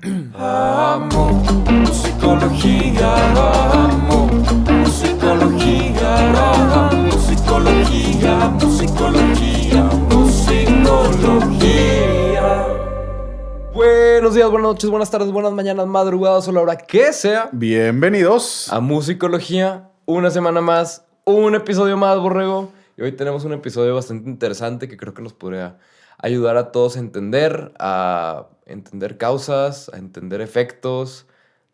Amo musicología, amo musicología, amo musicología, musicología, musicología. Buenos días, buenas noches, buenas tardes, buenas mañanas, madrugadas o la hora que sea. Bienvenidos A Musicología, una semana más, un episodio más, Borrego. Y hoy tenemos un episodio bastante interesante que creo que nos podría ayudar a todos a entender causas, a entender efectos,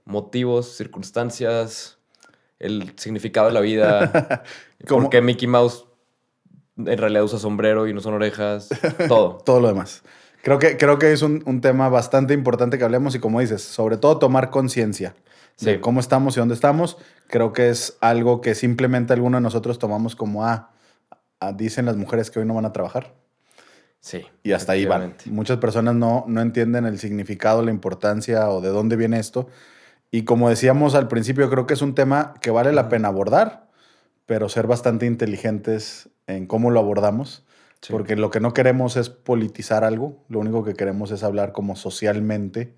motivos, circunstancias, el significado de la vida, por qué Mickey Mouse en realidad usa sombrero y no son orejas, todo. todo lo demás. Creo que es un tema bastante importante que hablemos y, como dices, sobre todo tomar conciencia de cómo estamos y dónde estamos. Creo que es algo que simplemente algunos de nosotros tomamos como, dicen las mujeres que hoy no van a trabajar. Sí. Y hasta ahí van. Muchas personas no entienden el significado, la importancia o de dónde viene esto. Y como decíamos al principio, creo que es un tema que vale la pena abordar, pero ser bastante inteligentes en cómo lo abordamos. Sí. Porque lo que no queremos es politizar algo. Lo único que queremos es hablar como socialmente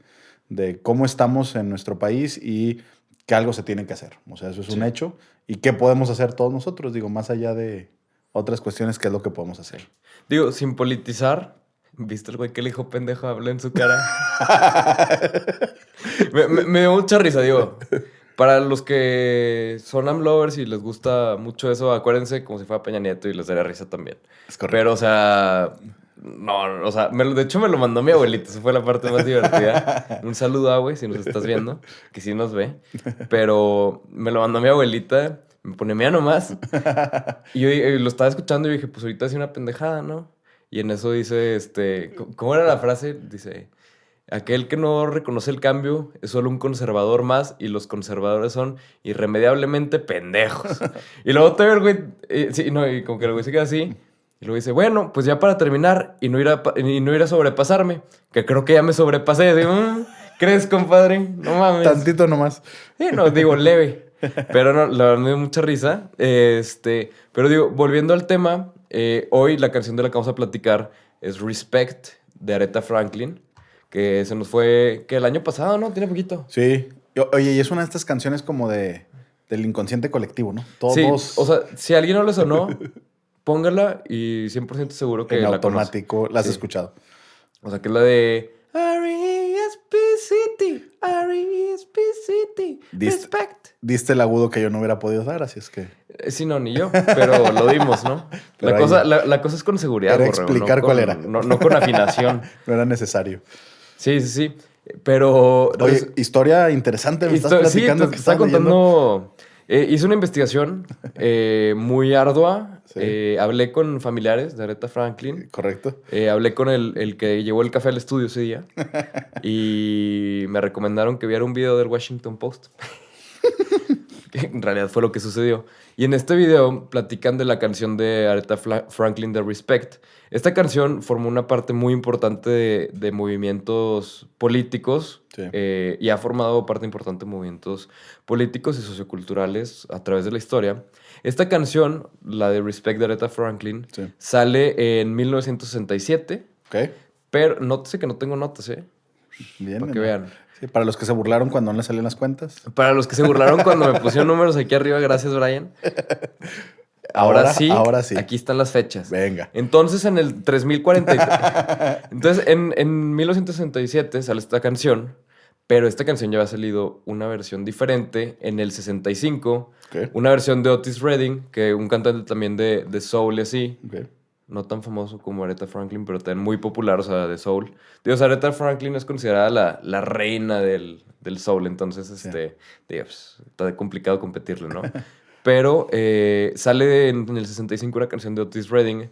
de cómo estamos en nuestro país y que algo se tiene que hacer. O sea, eso es un hecho. ¿Y qué podemos hacer todos nosotros? Digo, más allá de otras cuestiones, ¿qué es lo que podemos hacer? Digo, sin politizar, ¿viste el güey que le dijo pendejo? Habló en su cara. me dio mucha risa, digo. Para los que son AMLovers y les gusta mucho eso, acuérdense como si fuera Peña Nieto y les daría risa también. Es correcto. Pero, o sea, no, o sea, de hecho me lo mandó mi abuelita. Esa fue la parte más divertida. Un saludo a güey, si nos estás viendo, que sí nos ve. Pero me lo mandó mi abuelita. Me pone, mira nomás. Y yo lo estaba escuchando y dije, pues ahorita hace una pendejada, ¿no? Y en eso dice, ¿cómo era la frase? Dice, aquel que no reconoce el cambio es solo un conservador más y los conservadores son irremediablemente pendejos. Y luego todavía el güey, y como que el güey se queda así. Y luego dice, bueno, pues ya para terminar y no ir a sobrepasarme, que creo que ya me sobrepasé. Digo, ¿crees, compadre? No mames. Tantito nomás. Sí, no, digo, leve. Pero no, la verdad me dio mucha risa. Pero digo, volviendo al tema, hoy la canción de la que vamos a platicar es Respect, de Aretha Franklin, que se nos fue, que el año pasado, ¿no? Tiene poquito. Sí. Oye, y es una de estas canciones como del inconsciente colectivo, ¿no? Todos. Sí, o sea, si a alguien no le sonó, póngala y 100% seguro que en la automático conoce. la has escuchado. O sea, que es la de R-E-S-P-C-T, R-E-S-P-C-T, Respect. Diste el agudo que yo no hubiera podido dar, así es que... Sí, no, ni yo, pero lo dimos, ¿no? La cosa es con seguridad. Era explicar cuál era. No con afinación. No era necesario. Sí. Pero... Oye, historia interesante me estás platicando. Sí, te estaba contando... hice una investigación muy ardua. Sí. Hablé con familiares de Aretha Franklin. Correcto. Hablé con el que llevó el café al estudio ese día. Y me recomendaron que viera un video del Washington Post. Que en realidad fue lo que sucedió. Y en este video platican de la canción de Aretha Franklin de Respect. Esta canción formó una parte muy importante de movimientos políticos. Sí. Y ha formado parte importante de movimientos políticos y socioculturales a través de la historia. Esta canción, la de Respect de Aretha Franklin, sí, sale en 1967. Ok. Pero nótese que no tengo notas, ¿eh? Bien. Para que vean. Sí, para los que se burlaron cuando no les salían las cuentas. Para los que se burlaron cuando me pusieron números aquí arriba, gracias, Brian. Ahora sí. Aquí están las fechas. Venga. Entonces, en el 3043. Entonces, en 1967 sale esta canción, pero esta canción ya había salido una versión diferente en el 65. Okay. Una versión de Otis Redding, que un cantante también de soul y así. Okay. No tan famoso como Aretha Franklin, pero también muy popular, o sea, de soul. Digo, Aretha Franklin es considerada la reina del soul, entonces, sí, pues, está complicado competirle, ¿no? Pero sale en el 65 una canción de Otis Redding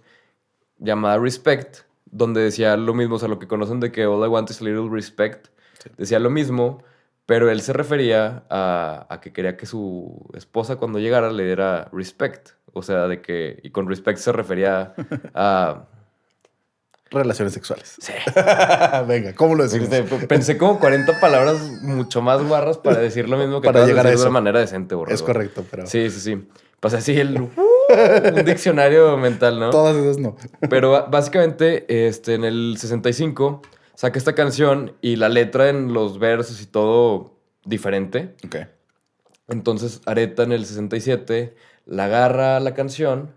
llamada Respect, donde decía lo mismo, o sea, lo que conocen de que All I Want is a Little Respect, sí, decía lo mismo, pero él se refería a que quería que su esposa cuando llegara le diera respect. O sea, y con respect se refería a... relaciones sexuales. Sí. Venga, ¿cómo lo decimos? Pensé como 40 palabras mucho más guarras para decir lo mismo que para llegar a decir eso de una manera decente, Borrego. Es correcto, pero... Sí. Pues así un diccionario mental, ¿no? Todas esas no. Pero básicamente, en el 65 saca esta canción y la letra en los versos y todo diferente. Ok. Entonces Aretha en el 67 la agarra la canción,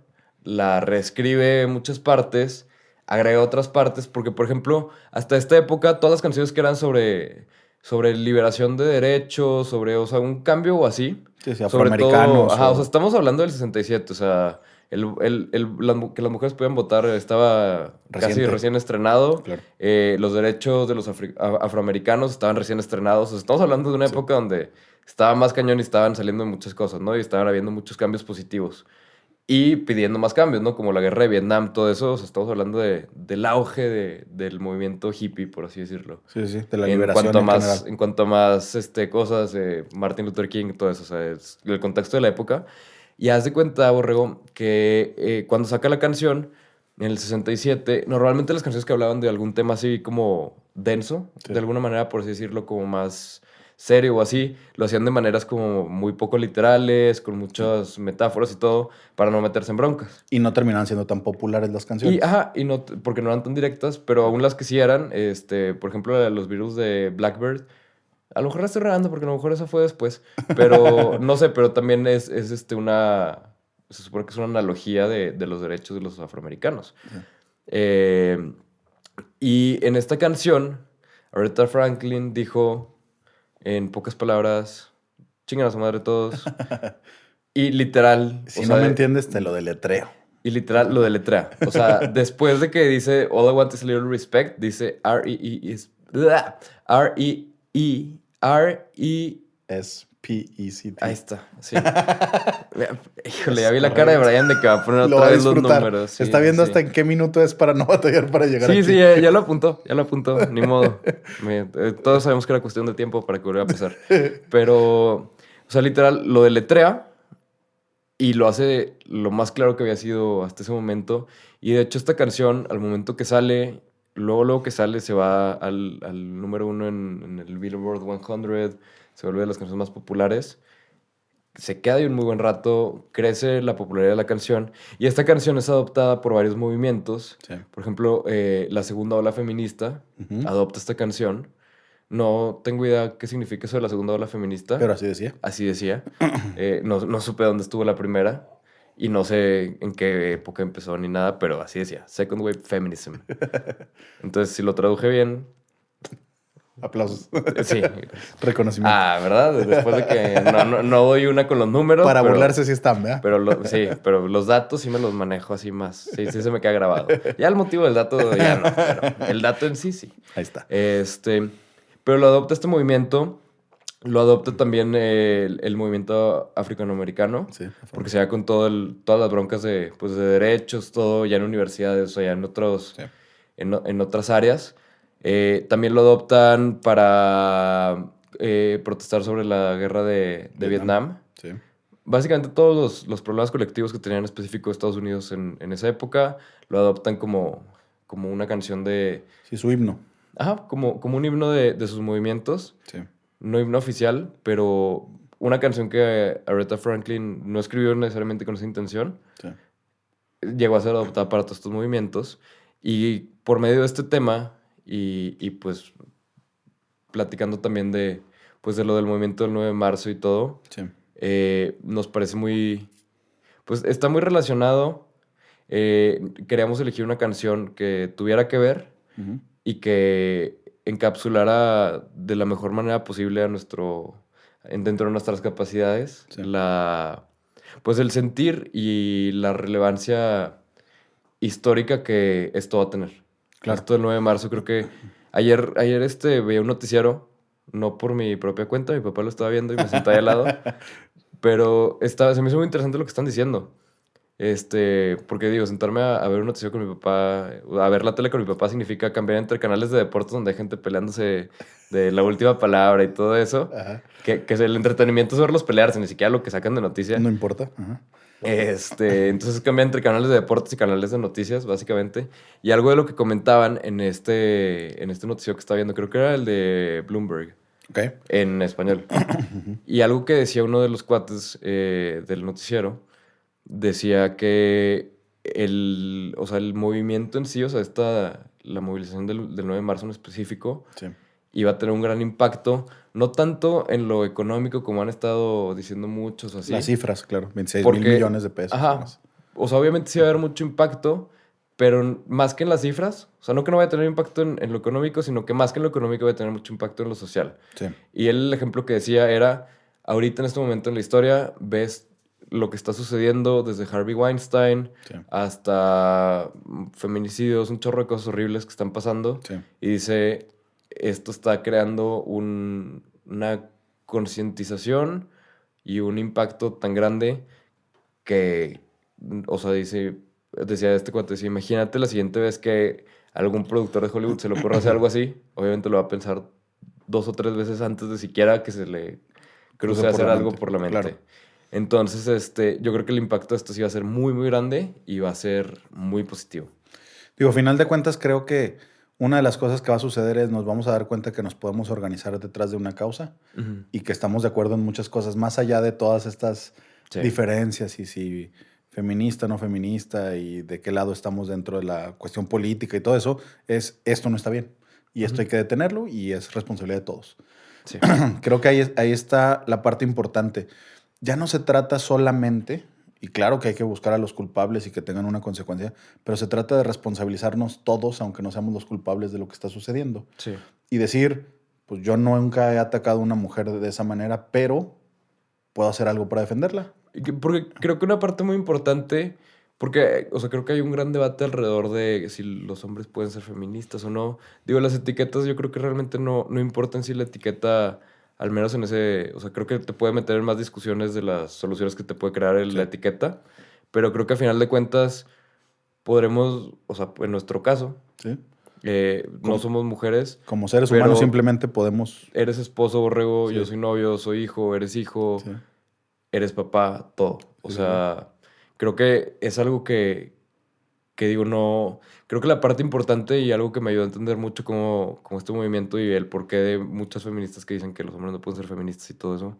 la reescribe en muchas partes, agrega otras partes, porque por ejemplo, hasta esta época todas las canciones que eran sobre liberación de derechos, sobre, o sea, un cambio o así. Sí, Sobre afroamericanos. todo, ajá, o sea, estamos hablando del 67, o sea, que las mujeres podían votar estaba casi Reciente. recién estrenado. Claro. Los derechos de los afroamericanos estaban recién estrenados. O sea, estamos hablando de una época donde estaba más cañón y estaban saliendo muchas cosas, ¿no? Y estaban habiendo muchos cambios positivos. Y pidiendo más cambios, ¿no? Como la guerra de Vietnam, todo eso. O sea, estamos hablando del auge del movimiento hippie, por así decirlo. Sí, sí, de la En liberación cuanto a en más, general. en cuanto a más cosas, Martin Luther King, todo eso, o sea, es el contexto de la época. Y haz de cuenta, Borrego, que cuando saca la canción, en el 67, normalmente las canciones que hablaban de algún tema así como denso, Sí. de alguna manera, por así decirlo, como más serio o así, lo hacían de maneras como muy poco literales, con muchas metáforas y todo, para no meterse en broncas. Y no terminaban siendo tan populares las canciones. Y no, porque no eran tan directas, pero aún las que sí eran, por ejemplo, la de los Beatles de Blackbird, a lo mejor la estoy regando porque a lo mejor eso fue después, pero no sé, pero también es se supone que es una analogía de los derechos de los afroamericanos. Sí. Y en esta canción, Aretha Franklin dijo, en pocas palabras, chingan a su madre todos. Y literal... Si o no sea, me entiendes, te lo deletreo. Y literal lo deletrea. O sea, después de que dice All I want is a little respect, dice R-E-E-R-E... S-P-E-C-T. Ahí está, sí. Híjole, ya vi la cara de Brian de que va a poner Lo otra va a vez los disfrutar. números. Sí, Está viendo sí. hasta en qué minuto es para no batallar para llegar Sí, aquí. sí, ya lo apuntó, ni modo. Todos sabemos que era cuestión de tiempo para que volviera a pasar. Pero, o sea, literal, lo deletrea y lo hace lo más claro que había sido hasta ese momento. Y de hecho, esta canción, al momento que sale, luego que sale, se va al número 1 en el Billboard 100, se vuelve de las canciones más populares. Se queda ahí un muy buen rato, crece la popularidad de la canción. Y esta canción es adoptada por varios movimientos. Sí. Por ejemplo, la segunda ola feminista Ujú. adopta esta canción. No tengo idea qué significa eso de la segunda ola feminista. Pero así decía. Así decía. No supe dónde estuvo la primera. Y no sé en qué época empezó ni nada, pero así decía. Second Wave Feminism. Entonces, si lo traduje bien, Aplausos. sí. Reconocimiento. Ah, ¿verdad? Después de que no doy una con los números. para pero- burlarse sí están, ¿verdad? Sí, pero los datos sí me los manejo así más. Sí, sí se me queda grabado. Ya el motivo del dato ya no, pero el dato en sí, sí. Ahí está. Pero lo adopta este movimiento, lo adopta también el movimiento africanoamericano, Sí. porque se va con todas las broncas de derechos, todo ya en universidades o ya en Sí. en otras áreas. También lo adoptan para protestar sobre la guerra de Vietnam. Sí. Básicamente todos los problemas colectivos que tenían en específico Estados Unidos en esa época lo adoptan como una canción de... Sí, su himno. Ajá, como un himno de sus movimientos. Sí. No himno oficial, pero una canción que Aretha Franklin no escribió necesariamente con esa intención. Sí. Llegó a ser adoptada para todos estos movimientos. Y por medio de este tema y pues platicando también de lo del movimiento del 9 de marzo y todo, Sí. nos parece muy... Pues está muy relacionado. Queríamos elegir una canción que tuviera que ver Ujú. y que encapsulara de la mejor manera posible a dentro de nuestras capacidades Sí. pues el sentir y la relevancia histórica que esto va a tener. Claro. Esto del 9 de marzo, creo que ayer veía un noticiero, no por mi propia cuenta, mi papá lo estaba viendo y me senté ahí al lado, pero se me hizo muy interesante lo que están diciendo. Porque digo, sentarme a ver un noticiero con mi papá, a ver la tele con mi papá significa cambiar entre canales de deportes donde hay gente peleándose de la última palabra y todo eso. Ajá. Que el entretenimiento es verlos pelearse, ni siquiera lo que sacan de noticias. No importa. Ajá. Entonces cambia entre canales de deportes y canales de noticias, básicamente. Y algo de lo que comentaban en este noticiero que estaba viendo, creo que era el de Bloomberg, Ok. en español. Y algo que decía uno de los cuates del noticiero, decía que el movimiento en sí, o sea, la movilización del 9 de marzo en específico Sí. iba a tener un gran impacto, no tanto en lo económico como han estado diciendo muchos así. Las cifras, claro, 26 porque, mil millones de pesos. Ajá. Más. O sea, obviamente sí va a haber mucho impacto, pero más que en las cifras, o sea, no que no vaya a tener impacto en lo económico, sino que más que en lo económico va a tener mucho impacto en lo social. Sí. Y él, el ejemplo que decía era, ahorita en este momento en la historia, ves lo que está sucediendo desde Harvey Weinstein Sí. hasta feminicidios, un chorro de cosas horribles que están pasando. Sí. Y dice, esto está creando una concientización y un impacto tan grande que, o sea, decía este cuate, decía, imagínate la siguiente vez que algún productor de Hollywood se le ocurra hacer algo así, obviamente lo va a pensar 2 o 3 veces antes de siquiera que se le cruce hacer algo por la mente. Claro. Entonces, yo creo que el impacto de esto sí va a ser muy, muy grande y va a ser muy positivo. Digo, a final de cuentas, creo que una de las cosas que va a suceder es nos vamos a dar cuenta que nos podemos organizar detrás de una causa y que estamos de acuerdo en muchas cosas, más allá de todas estas diferencias y si feminista, no feminista y de qué lado estamos dentro de la cuestión política y todo eso, esto no está bien y esto hay que detenerlo y es responsabilidad de todos. Sí. Creo que ahí está la parte importante. Ya no se trata solamente, y claro que hay que buscar a los culpables y que tengan una consecuencia, pero se trata de responsabilizarnos todos, aunque no seamos los culpables de lo que está sucediendo. Sí. Y decir, pues yo nunca he atacado a una mujer de esa manera, pero puedo hacer algo para defenderla. Porque creo que una parte muy importante, porque, o sea, creo que hay un gran debate alrededor de si los hombres pueden ser feministas o no. Digo, las etiquetas yo creo que realmente no importan si la etiqueta, al menos en ese, o sea, creo que te puede meter en más discusiones de las soluciones que te puede crear la etiqueta, pero creo que a final de cuentas podremos, o sea, en nuestro caso, ¿Sí? no somos mujeres. Como seres humanos simplemente podemos... Eres esposo, Borrego, Sí. yo soy novio, soy hijo, eres hijo, Sí. eres papá, todo. O Sí, sea, creo que es algo que digo, no... Creo que la parte importante y algo que me ayudó a entender mucho como este movimiento y el porqué de muchas feministas que dicen que los hombres no pueden ser feministas y todo eso,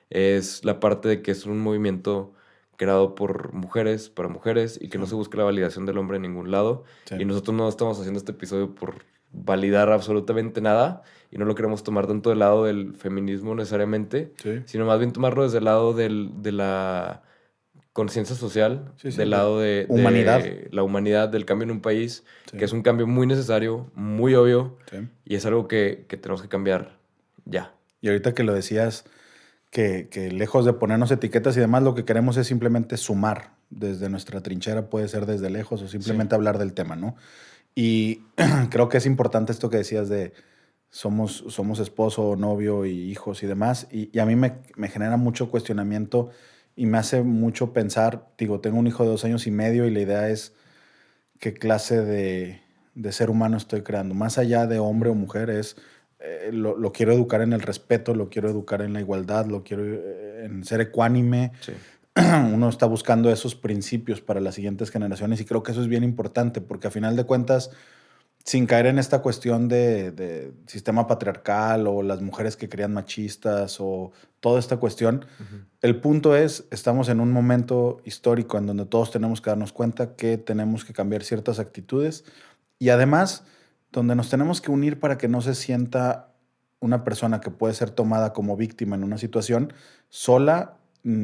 es la parte de que es un movimiento creado por mujeres, para mujeres, y que no se busca la validación del hombre en ningún lado. Sí. Y nosotros no estamos haciendo este episodio por validar absolutamente nada, y no lo queremos tomar tanto del lado del feminismo necesariamente, Sí. sino más bien tomarlo desde el lado de la conciencia social, Sí, sí, del lado de humanidad. la humanidad, del cambio en un país, Sí. que es un cambio muy necesario, muy obvio, Sí. y es algo que tenemos que cambiar ya. Y ahorita que lo decías, que lejos de ponernos etiquetas y demás, lo que queremos es simplemente sumar desde nuestra trinchera, puede ser desde lejos o simplemente hablar del tema, ¿no? Y creo que es importante esto que decías de somos esposo, novio y hijos y demás, y a mí me genera mucho cuestionamiento y me hace mucho pensar, digo, tengo un hijo de 2 años y medio y la idea es qué clase de ser humano estoy creando, más allá de hombre o mujer, es... lo quiero educar en el respeto, lo quiero educar en la igualdad, lo quiero en ser ecuánime. Sí. Uno está buscando esos principios para las siguientes generaciones y creo que eso es bien importante porque a final de cuentas, sin caer en esta cuestión de sistema patriarcal o las mujeres que crían machistas o toda esta cuestión, el punto es, estamos en un momento histórico en donde todos tenemos que darnos cuenta que tenemos que cambiar ciertas actitudes y además donde nos tenemos que unir para que no se sienta una persona que puede ser tomada como víctima en una situación sola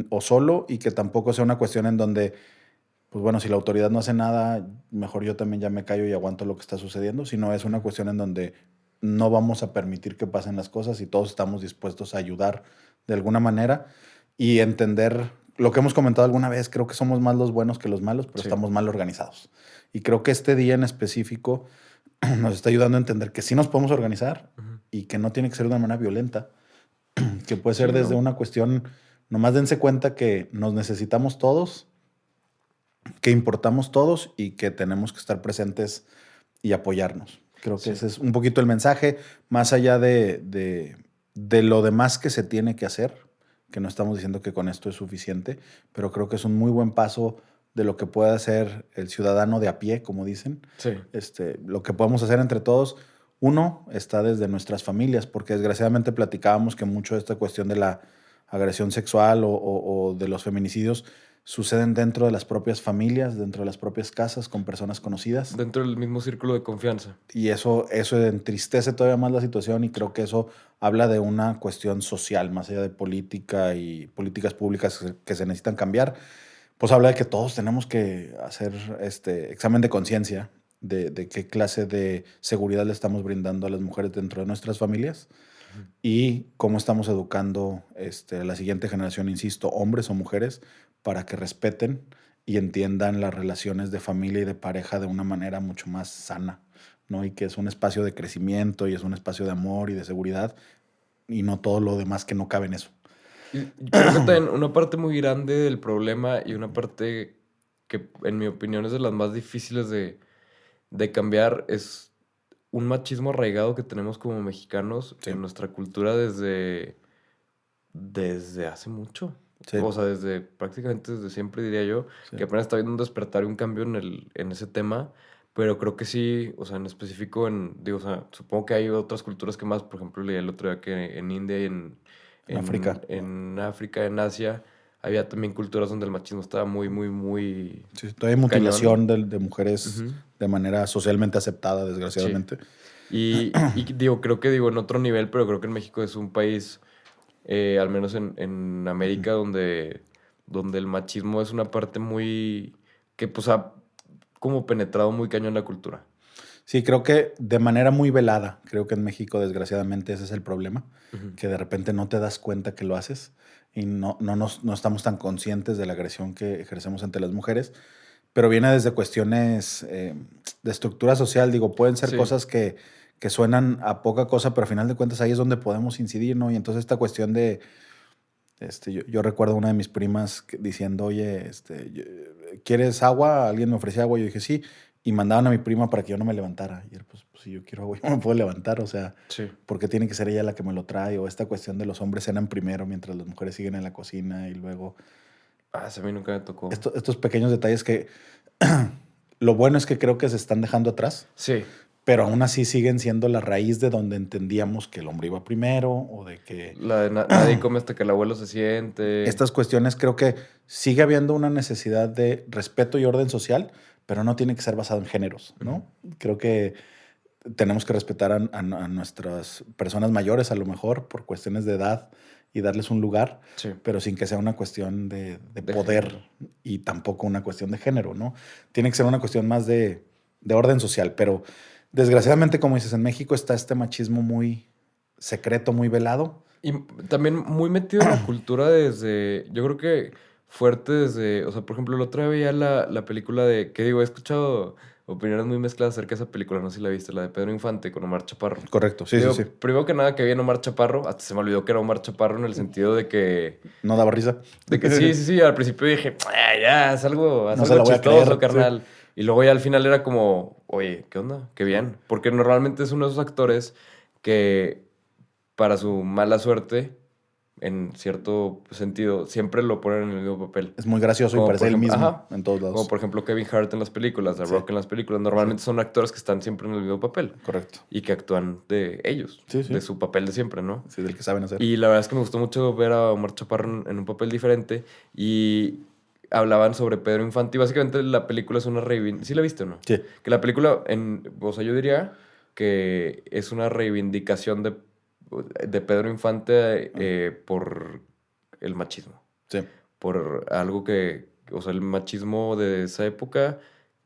o solo y que tampoco sea una cuestión en donde, pues bueno, si la autoridad no hace nada, mejor yo también ya me callo y aguanto lo que está sucediendo, sino es una cuestión en donde no vamos a permitir que pasen las cosas y todos estamos dispuestos a ayudar de alguna manera y entender lo que hemos comentado alguna vez, creo que somos más los buenos que los malos, pero estamos mal organizados. Y creo que este día en específico nos está ayudando a entender que sí nos podemos organizar y que no tiene que ser de una manera violenta, que puede ser desde una cuestión, nomás dense cuenta que nos necesitamos todos, que importamos todos y que tenemos que estar presentes y apoyarnos. Creo que ese es un poquito el mensaje, más allá de lo demás que se tiene que hacer, que no estamos diciendo que con esto es suficiente, pero creo que es un muy buen paso de lo que puede hacer el ciudadano de a pie, como dicen. Sí. Lo que podemos hacer entre todos, uno, está desde nuestras familias, porque desgraciadamente platicábamos que mucho de esta cuestión de la agresión sexual o de los feminicidios suceden dentro de las propias familias, dentro de las propias casas, con personas conocidas. Dentro del mismo círculo de confianza. Y eso entristece todavía más la situación y creo que eso habla de una cuestión social, más allá de política y políticas públicas que se necesitan cambiar. Pues habla de que todos tenemos que hacer examen de conciencia de qué clase de seguridad le estamos brindando a las mujeres dentro de nuestras familias y cómo estamos educando a la siguiente generación, insisto, hombres o mujeres, para que respeten y entiendan las relaciones de familia y de pareja de una manera mucho más sana, ¿no? Y que es un espacio de crecimiento y es un espacio de amor y de seguridad y no todo lo demás que no cabe en eso. Y creo que también una parte muy grande del problema y una parte que en mi opinión es de las más difíciles de cambiar es un machismo arraigado que tenemos como mexicanos Sí. en nuestra cultura desde hace mucho. Sí. O sea, prácticamente desde siempre, diría yo, Sí. que apenas está viendo un despertar y un cambio en ese tema, pero creo que sí, o sea, en específico o sea, supongo que hay otras culturas que más, por ejemplo, leí el otro día que en India y En África. En África, en Asia, había también culturas donde el machismo estaba muy, muy, muy... Sí, todavía hay mutilación de mujeres Ujú. de manera socialmente aceptada, desgraciadamente. Y creo que en otro nivel, pero creo que en México es un país, al menos en América, donde el machismo es una parte muy, que pues ha como penetrado muy cañón en la cultura. Sí, creo que de manera muy velada, creo que en México desgraciadamente ese es el problema, Ujú. que de repente no te das cuenta que lo haces y no estamos tan conscientes de la agresión que ejercemos ante las mujeres, pero viene desde cuestiones de estructura social, digo, pueden ser Sí. cosas que suenan a poca cosa, pero al final de cuentas ahí es donde podemos incidir, ¿no? Y entonces esta cuestión de, yo recuerdo a una de mis primas diciendo, oye, ¿quieres agua? Alguien me ofrecía agua, yo dije sí, y mandaban a mi prima para que yo no me levantara. Y él, pues si yo quiero agua, yo me puedo levantar, o sea, Sí. ¿por qué tiene que ser ella la que me lo trae? O esta cuestión de los hombres cenan primero mientras las mujeres siguen en la cocina y luego... Eso a mí nunca me tocó. Estos pequeños detalles que lo bueno es que creo que se están dejando atrás, Sí. pero aún así siguen siendo la raíz de donde entendíamos que el hombre iba primero o de que... La de nadie come hasta que el abuelo se siente. Estas cuestiones creo que sigue habiendo una necesidad de respeto y orden social, pero no tiene que ser basado en géneros, ¿no? Creo que tenemos que respetar a nuestras personas mayores, a lo mejor, por cuestiones de edad y darles un lugar, Sí. pero sin que sea una cuestión de De poder género. y tampoco una cuestión de género, ¿no? Tiene que ser una cuestión más de orden social, pero desgraciadamente, como dices, en México está este machismo muy secreto, muy velado. Y también muy metido en la cultura desde, yo creo que fuerte desde, o sea, por ejemplo, el otro día veía la película de, he escuchado opiniones muy mezcladas acerca de esa película, no sé si la viste, la de Pedro Infante con Omar Chaparro. Correcto, sí, Digo, sí, sí. primero que nada que había Omar Chaparro, hasta se me olvidó que era Omar Chaparro en el sentido de que No daba risa. sí, al principio dije, ya, es algo No se la voy a chistoso, creer, carnal. Y luego ya al final era como, oye, ¿qué onda? Qué bien. Porque normalmente es uno de esos actores que, para su mala suerte, en cierto sentido, siempre lo ponen en el mismo papel. Es muy gracioso Como y parece por el ejemplo- mismo ajá. en todos lados. Como por ejemplo Kevin Hart en las películas, The Sí. Rock en las películas. Normalmente son actores que están siempre en el mismo papel. Correcto. Y que actúan de ellos, Sí, sí. de su papel de siempre, ¿no? Sí, del que saben hacer. Y la verdad es que me gustó mucho ver a Omar Chaparro en un papel diferente y hablaban sobre Pedro Infante y básicamente la película es una reivindicación. ¿Sí la viste o no? Sí. Que la película, o sea, yo diría que es una reivindicación de Pedro Infante por el machismo. Sí. Por algo que, o sea, el machismo de esa época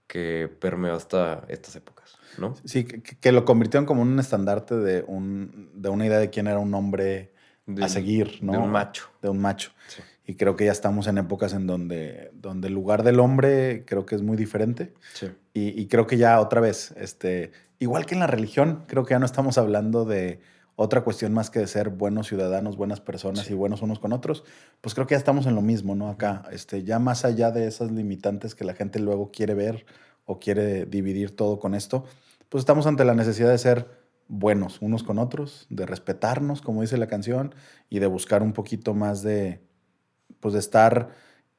que permeó hasta estas épocas, ¿no? Sí, que lo convirtieron como un estandarte de una idea de quién era un hombre a seguir, ¿no? De un macho. De un macho. Sí. Y creo que ya estamos en épocas en donde el lugar del hombre creo que es muy diferente. Sí. Y creo que ya otra vez, igual que en la religión, creo que ya no estamos hablando de otra cuestión más que de ser buenos ciudadanos, buenas personas Sí. y buenos unos con otros. Pues creo que ya estamos en lo mismo, ¿no? Acá, ya más allá de esas limitantes que la gente luego quiere ver o quiere dividir todo con esto, pues estamos ante la necesidad de ser buenos unos con otros, de respetarnos, como dice la canción, y de buscar un poquito más de estar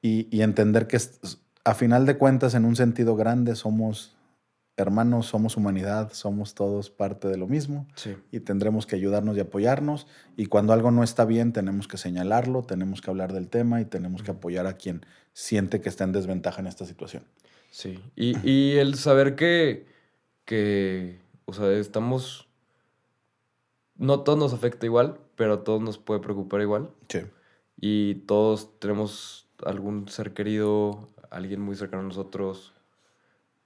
y entender que a final de cuentas, en un sentido grande, somos hermanos, somos humanidad, somos todos parte de lo mismo Sí. y tendremos que ayudarnos y apoyarnos. Y cuando algo no está bien, tenemos que señalarlo, tenemos que hablar del tema y tenemos que apoyar a quien siente que está en desventaja en esta situación. Sí. Y el saber que, o sea, estamos, no a todos nos afecta igual, pero a todos nos puede preocupar igual. Sí. Y todos tenemos algún ser querido, alguien muy cercano a nosotros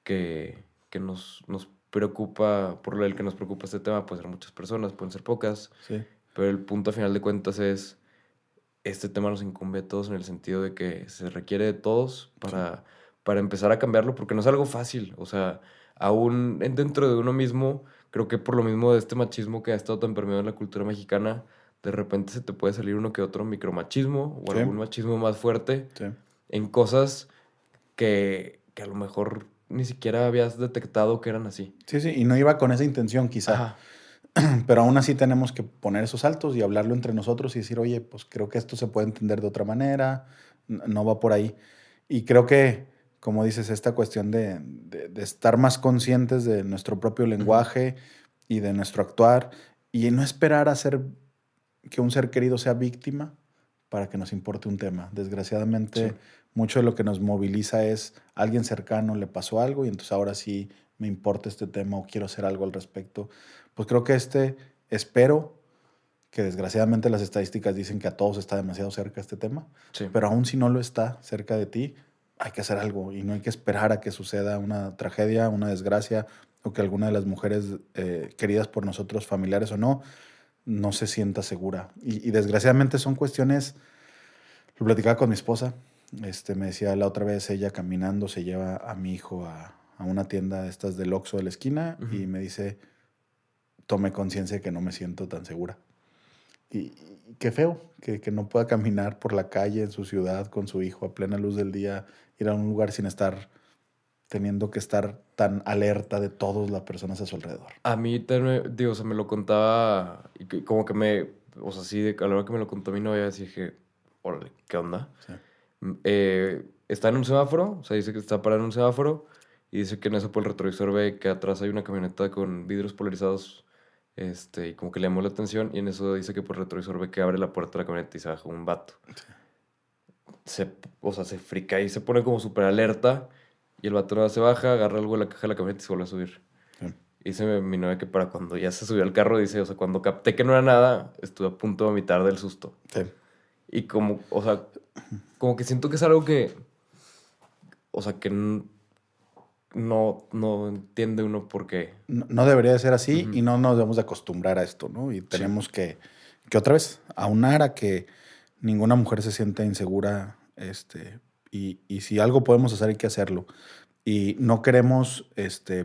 que nos preocupa, por el que nos preocupa este tema. Pueden ser muchas personas, pueden ser pocas, Sí. pero el punto a final de cuentas es, este tema nos incumbe a todos en el sentido de que se requiere de todos para empezar a cambiarlo, porque no es algo fácil. O sea, aún dentro de uno mismo, creo que por lo mismo de este machismo que ha estado tan permeado en la cultura mexicana, de repente se te puede salir uno que otro micromachismo o Sí. algún machismo más fuerte Sí. en cosas que a lo mejor ni siquiera habías detectado que eran así. Sí, sí, y no iba con esa intención quizá. Ajá. Pero aún así tenemos que poner esos saltos y hablarlo entre nosotros y decir, oye, pues creo que esto se puede entender de otra manera, no va por ahí. Y creo que, como dices, esta cuestión de estar más conscientes de nuestro propio lenguaje y de nuestro actuar y no esperar a ser que un ser querido sea víctima para que nos importe un tema. Desgraciadamente, Sí. mucho de lo que nos moviliza es alguien cercano le pasó algo y entonces ahora sí me importa este tema o quiero hacer algo al respecto. Pues creo que espero que desgraciadamente las estadísticas dicen que a todos está demasiado cerca este tema, Sí. pero aún si no lo está cerca de ti, hay que hacer algo y no hay que esperar a que suceda una tragedia, una desgracia o que alguna de las mujeres queridas por nosotros, familiares o no se sienta segura. Y desgraciadamente son cuestiones, lo platicaba con mi esposa, me decía la otra vez, ella caminando se lleva a mi hijo a una tienda de estas del Oxxo de la esquina y me dice, tomé conciencia de que no me siento tan segura. Y qué feo que no pueda caminar por la calle en su ciudad con su hijo a plena luz del día, ir a un lugar sin estar teniendo que estar tan alerta de todas las personas a su alrededor. A mí también, digo, o sea, me lo contaba y como que o sea, sí, a la hora que me lo contó mi novia, dije, órale, ¿qué onda? Sí. Está en un semáforo, o sea, dice que está parado en un semáforo y dice que en eso por el retrovisor ve que atrás hay una camioneta con vidrios polarizados, y como que le llamó la atención y en eso dice que por el retrovisor ve que abre la puerta de la camioneta y se baja un vato. O sea, se frica y se pone como súper alerta y el vato nada se baja, agarra algo de la caja de la camioneta y se vuelve a subir. Sí. Y dice mi novia que para cuando ya se subió al carro, dice, o sea, cuando capté que no era nada, estuve a punto de vomitar del susto. Sí. Y como, o sea, como que siento que es algo que, o sea, que no entiende uno por qué. No debería de ser así y no nos debemos de acostumbrar a esto, ¿no? Y tenemos que otra vez aunar a que ninguna mujer se sienta insegura, y si algo podemos hacer hay que hacerlo. Y no queremos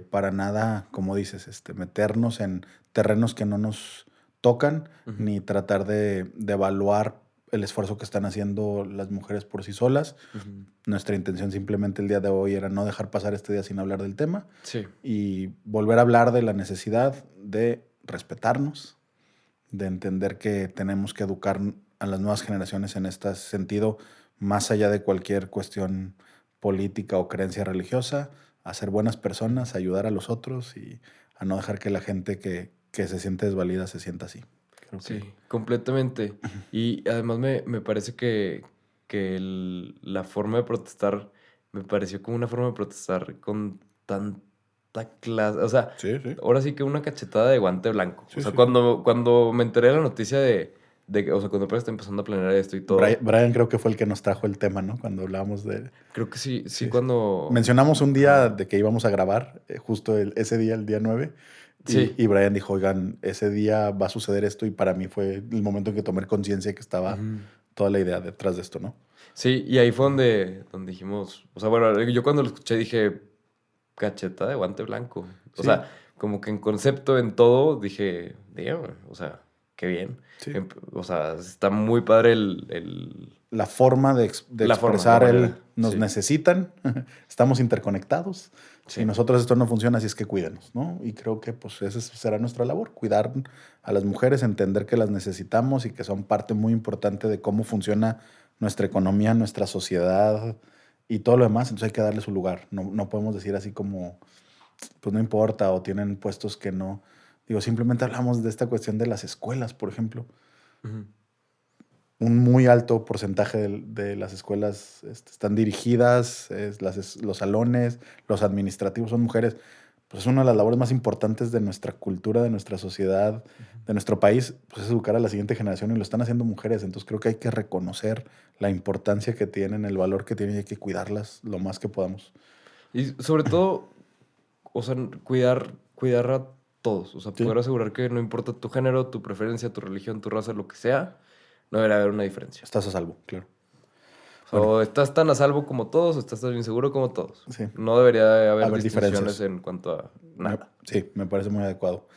para nada, como dices, meternos en terrenos que no nos tocan, ni tratar de evaluar el esfuerzo que están haciendo las mujeres por sí solas. Nuestra intención simplemente el día de hoy era no dejar pasar este día sin hablar del tema Sí. y volver a hablar de la necesidad de respetarnos, de entender que tenemos que educar a las nuevas generaciones en este sentido, más allá de cualquier cuestión política o creencia religiosa, a ser buenas personas, a ayudar a los otros y a no dejar que la gente que se siente desvalida se sienta así. Creo Sí, que completamente. Y además me parece que la forma de protestar me pareció como una forma de protestar con tanta clase. O sea, sí. ahora sí que una cachetada de guante blanco. Sí, O sea, sí. cuando me enteré de la noticia de que, o sea, cuando apenas está empezando a planear esto y todo. Brian creo que fue el que nos trajo el tema, ¿no? Cuando hablábamos de... Creo que sí, Sí. cuando... Mencionamos un día de que íbamos a grabar, justo ese día, el día 9. Sí. Y Brian dijo, oigan, ese día va a suceder esto y para mí fue el momento en que tomé conciencia que estaba toda la idea detrás de esto, ¿no? Sí, y ahí fue donde dijimos, o sea, bueno, yo cuando lo escuché dije, cacheta de guante blanco. O Sí. sea, como que en concepto, en todo, dije, damn, o sea, qué bien. Sí. O sea, está muy padre La forma de La forma, expresar la el manera, nos sí. necesitan, estamos interconectados. Sí. Si nosotros esto no funciona, así es que cuídenos, ¿no? Y creo que pues esa será nuestra labor, cuidar a las mujeres, entender que las necesitamos y que son parte muy importante de cómo funciona nuestra economía, nuestra sociedad y todo lo demás. Entonces hay que darle su lugar. No podemos decir así como pues no importa, o tienen puestos que no. Digo, simplemente hablamos de esta cuestión de las escuelas, por ejemplo. Ujú. Un muy alto porcentaje de las escuelas están dirigidas, los salones, los administrativos son mujeres. Pues es una de las labores más importantes de nuestra cultura, de nuestra sociedad, de nuestro país, pues es educar a la siguiente generación y lo están haciendo mujeres. Entonces creo que hay que reconocer la importancia que tienen, el valor que tienen y hay que cuidarlas lo más que podamos. Y sobre todo, o sea, cuidar a todos. O sea, Sí. poder asegurar que no importa tu género, tu preferencia, tu religión, tu raza, lo que sea, no debería haber una diferencia. Estás a salvo, claro. O estás tan a salvo como todos, o estás tan inseguro como todos. Sí. No debería haber Haber distinciones diferencias. en cuanto a nada. Sí, me parece muy adecuado.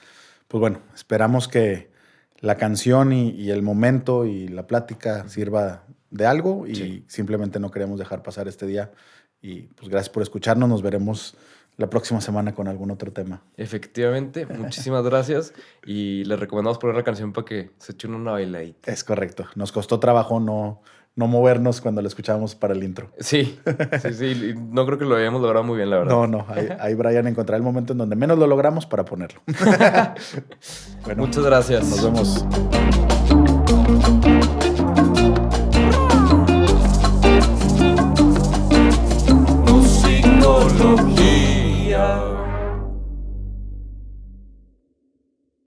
Pues bueno, esperamos que la canción y el momento y la plática sirva de algo y Sí. simplemente no queremos dejar pasar este día. Y pues gracias por escucharnos. Nos veremos la próxima semana con algún otro tema. Efectivamente, muchísimas gracias. Y les recomendamos poner la canción para que se echen una bailadita. Es correcto. Nos costó trabajo no movernos cuando la escuchábamos para el intro. Sí. Y no creo que lo hayamos logrado muy bien, la verdad. No. Ahí Brian encontrará el momento en donde menos lo logramos para ponerlo. Bueno, Muchas gracias. nos vemos.